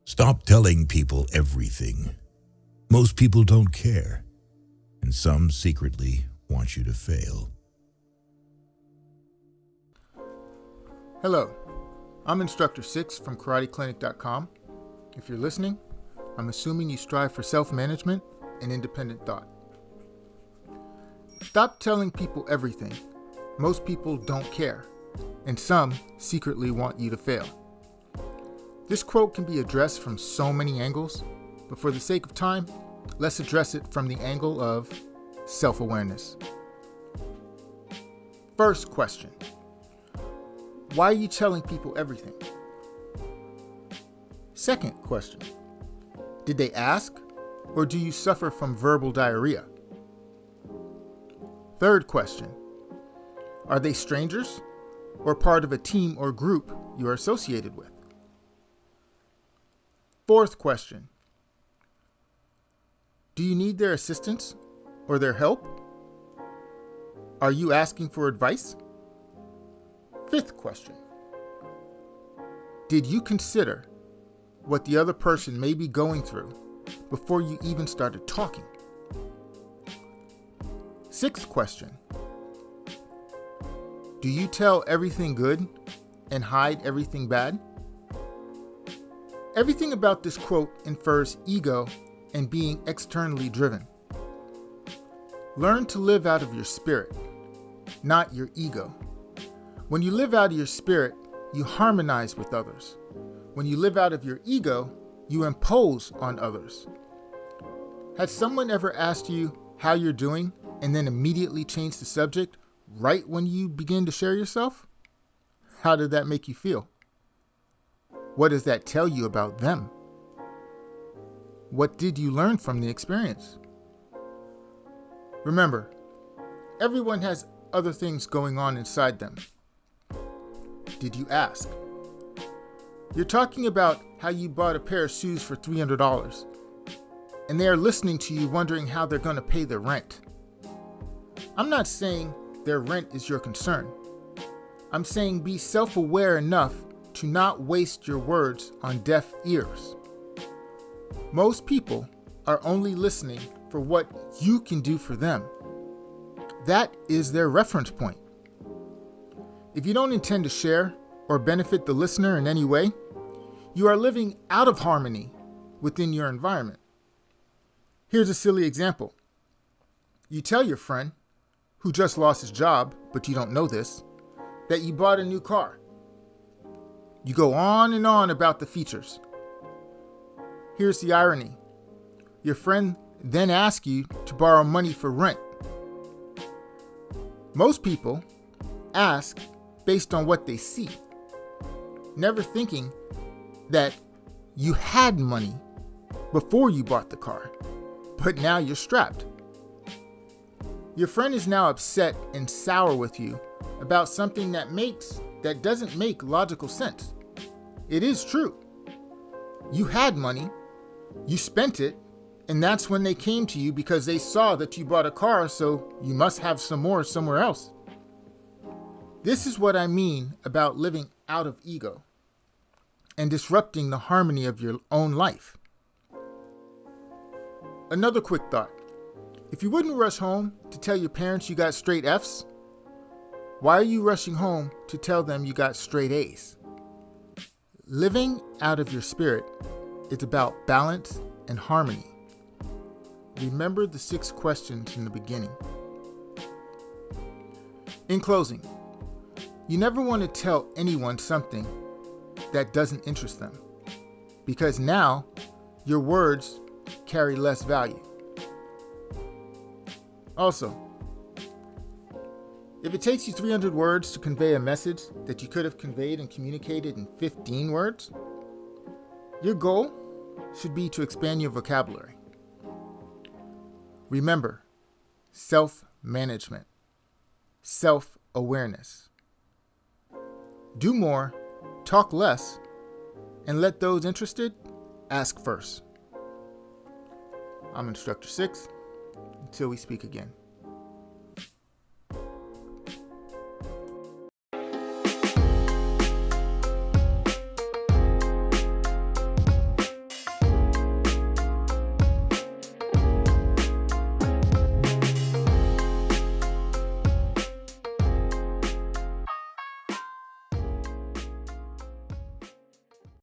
Stop telling people everything. Most people don't care, and some secretly want you to fail. Hello, I'm Instructor 6 from KarateClinic.com. If you're listening, I'm assuming you strive for self-management and independent thought. Stop telling people everything. Most people don't care, and some secretly want you to fail. This quote can be addressed from so many angles, but for the sake of time, let's address it from the angle of self-awareness. First question: why are you telling people everything? Second question: did they ask, or do you suffer from verbal diarrhea? Third question: are they strangers or part of a team or group you are associated with? Fourth question: do you need their assistance or their help? Are you asking for advice? Fifth question: did you consider what the other person may be going through before you even started talking? Sixth question: do you tell everything good and hide everything bad? Everything about this quote infers ego and being externally driven. Learn to live out of your spirit, not your ego. When you live out of your spirit, you harmonize with others. When you live out of your ego, you impose on others. Has someone ever asked you how you're doing and then immediately changed the subject right when you begin to share yourself? How did that make you feel? What does that tell you about them? What did you learn from the experience? Remember, everyone has other things going on inside them. Did you ask? You're talking about how you bought a pair of shoes for $300, and they are listening to you wondering how they're going to pay their rent. I'm not saying their rent is your concern. I'm saying be self-aware enough to not waste your words on deaf ears. Most people are only listening for what you can do for them. That is their reference point. If you don't intend to share or benefit the listener in any way, you are living out of harmony within your environment. Here's a silly example. You tell your friend, who just lost his job, but you don't know this, that you bought a new car. You go on and on about the features. Here's the irony. Your friend then asks you to borrow money for rent. Most people ask based on what they see, never thinking that you had money before you bought the car, but now you're strapped. Your friend is now upset and sour with you about something that doesn't make logical sense. It is true. You had money, you spent it, and that's when they came to you because they saw that you bought a car, so you must have some more somewhere else. This is what I mean about living out of ego and disrupting the harmony of your own life. Another quick thought. If you wouldn't rush home to tell your parents you got straight F's, why are you rushing home to tell them you got straight A's? Living out of your spirit is about balance and harmony. Remember the 6 questions in the beginning. In closing, you never want to tell anyone something that doesn't interest them, because now your words carry less value. Also, if it takes you 300 words to convey a message that you could have conveyed and communicated in 15 words, your goal should be to expand your vocabulary. Remember, self-management, self-awareness. Do more, talk less, and let those interested ask first. I'm Instructor 6. Until we speak again.